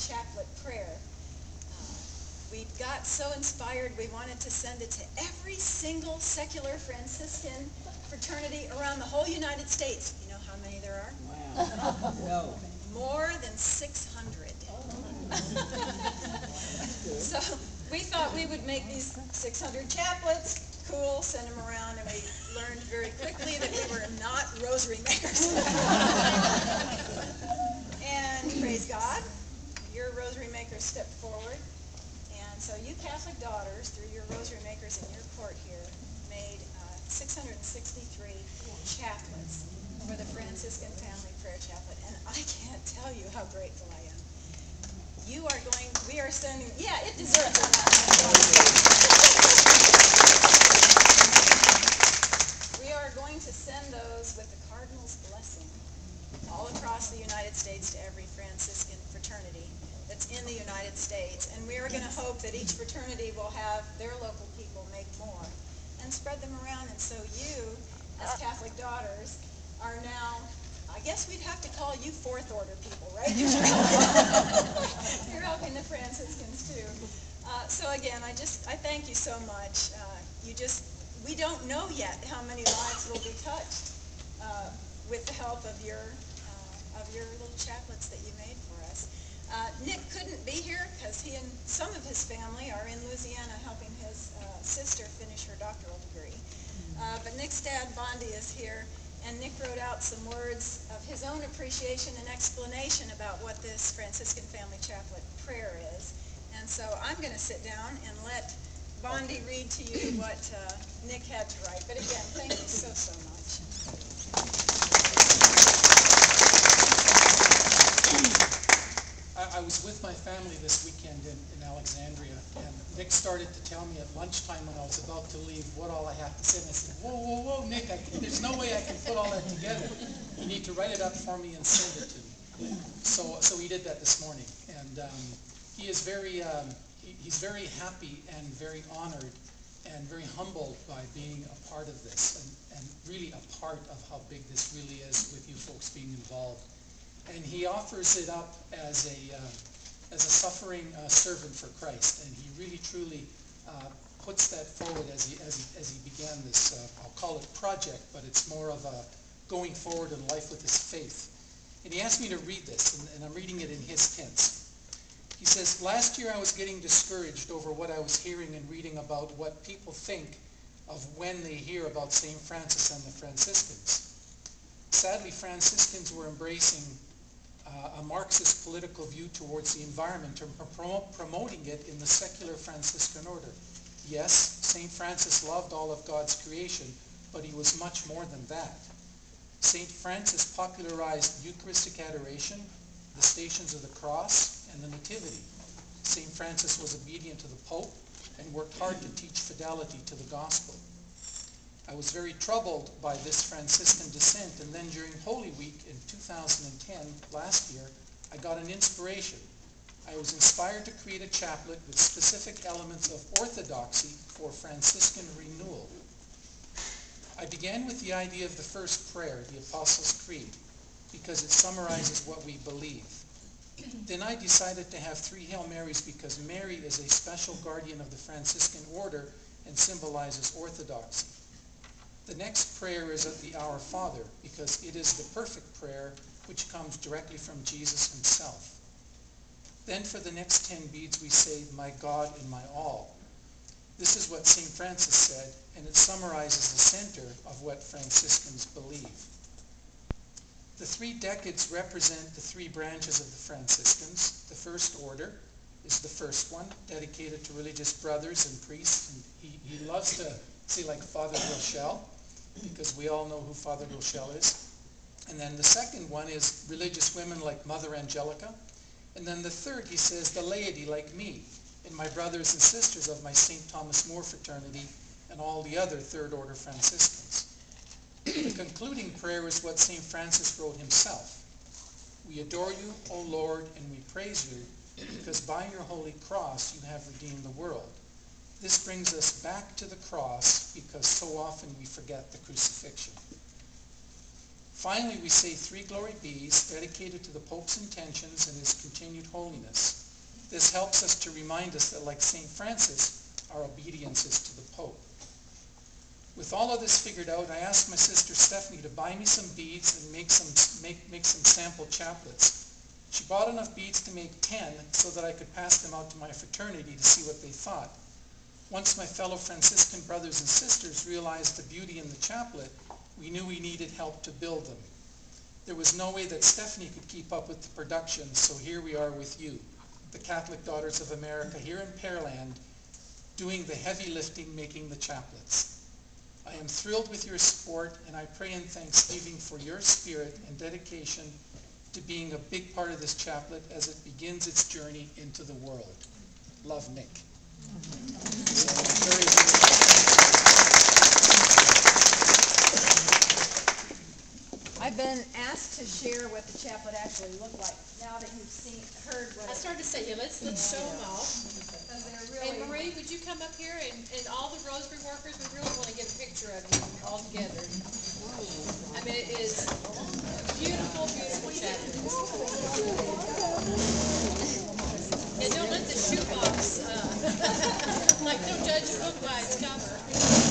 chaplet prayer. We got so inspired we wanted to send it to every single secular Franciscan fraternity around the whole United States. You know how many there are? Wow. No. More than 600. So we thought we would make these 600 chaplets cool, send them around, and we learned very quickly that we were not rosary makers. And praise God, your rosary makers stepped forward. And so you Catholic daughters, through your rosary makers in your court here, made 663 chaplets for the Franciscan Family Prayer Chaplet. And I can't tell you how grateful I am. We are sending, yeah, it deserves it. We are going to send those with the Cardinal's blessing all across the United States to every Franciscan fraternity that's in the United States. And we are going to hope that each fraternity will have their local people make more and spread them around. And so you, as Catholic daughters, are now, I guess we'd have to call you fourth order people, right? You're helping the Franciscans too. So again, I thank you so much. We don't know yet how many lives will be touched with the help of your little chaplets that you made for us. Nick couldn't be here because he and some of his family are in Louisiana helping his sister finish her doctoral degree. But Nick's dad, Bondi, is here, and Nick wrote out some words of his own appreciation and explanation about what this Franciscan Family Chaplet prayer is. And so I'm going to sit down and let Bondi read to you what Nick had to write. But again, thank you so, so much. I was with my family this weekend in Alexandria, and Nick started to tell me at lunchtime when I was about to leave what all I had to say. And I said, whoa, whoa, whoa, Nick, there's no way I can put all that together. You need to write it up for me and send it to me. So he did that this morning. And he is he's very happy and very honored and very humbled by being a part of this and really a part of how big this really is with you folks being involved. And he offers it up as a suffering servant for Christ, and he really truly puts that forward as he began this. I'll call it project, but it's more of a going forward in life with his faith. And he asked me to read this, and I'm reading it in his tense. He says, "Last year I was getting discouraged over what I was hearing and reading about what people think of when they hear about St. Francis and the Franciscans. Sadly, Franciscans were embracing a Marxist political view towards the environment and promoting it in the secular Franciscan order. Yes, St. Francis loved all of God's creation, but he was much more than that. St. Francis popularized Eucharistic adoration, the Stations of the Cross, and the Nativity. St. Francis was obedient to the Pope and worked hard to teach fidelity to the gospel. I was very troubled by this Franciscan descent, and then during Holy Week in 2010, last year, I got an inspiration. I was inspired to create a chaplet with specific elements of orthodoxy for Franciscan renewal. I began with the idea of the first prayer, the Apostles' Creed, because it summarizes what we believe. Then I decided to have 3 Hail Marys because Mary is a special guardian of the Franciscan order and symbolizes orthodoxy. The next prayer is of the Our Father, because it is the perfect prayer which comes directly from Jesus himself. Then for the next 10 beads we say, My God and my all. This is what St. Francis said, and it summarizes the center of what Franciscans believe. The 3 decades represent the 3 branches of the Franciscans. The first order is the first one, dedicated to religious brothers and priests. And he loves to say like Father Rochelle, because we all know who Father Rochelle is. And then the second one is religious women like Mother Angelica. And then the third, he says, the laity like me and my brothers and sisters of my St. Thomas More fraternity and all the other third order Franciscans. The concluding prayer is what St. Francis wrote himself. We adore you, O Lord, and we praise you, because by your holy cross you have redeemed the world. This brings us back to the cross because so often we forget the crucifixion. Finally, we say 3 Glory Bees dedicated to the Pope's intentions and his continued holiness. This helps us to remind us that, like St. Francis, our obedience is to the Pope. With all of this figured out, I asked my sister Stephanie to buy me some beads and make some sample chaplets. She bought enough beads to make 10 so that I could pass them out to my fraternity to see what they thought. Once my fellow Franciscan brothers and sisters realized the beauty in the chaplet, we knew we needed help to build them. There was no way that Stephanie could keep up with the production, so here we are with you, the Catholic Daughters of America, here in Pearland, doing the heavy lifting, making the chaplets. I am thrilled with your support, and I pray in thanksgiving for your spirit and dedication to being a big part of this chaplet as it begins its journey into the world. Love, Nick. I've been asked to share what the chaplet actually looked like now that you've heard what I started to say, yeah, let's show them all. because they're really. And Marie, would you come up here and all the rosary workers, we really want to get a picture of you all together. I mean, it is beautiful, beautiful chaplet. And don't let the shoebox, like, don't judge a book by its cover.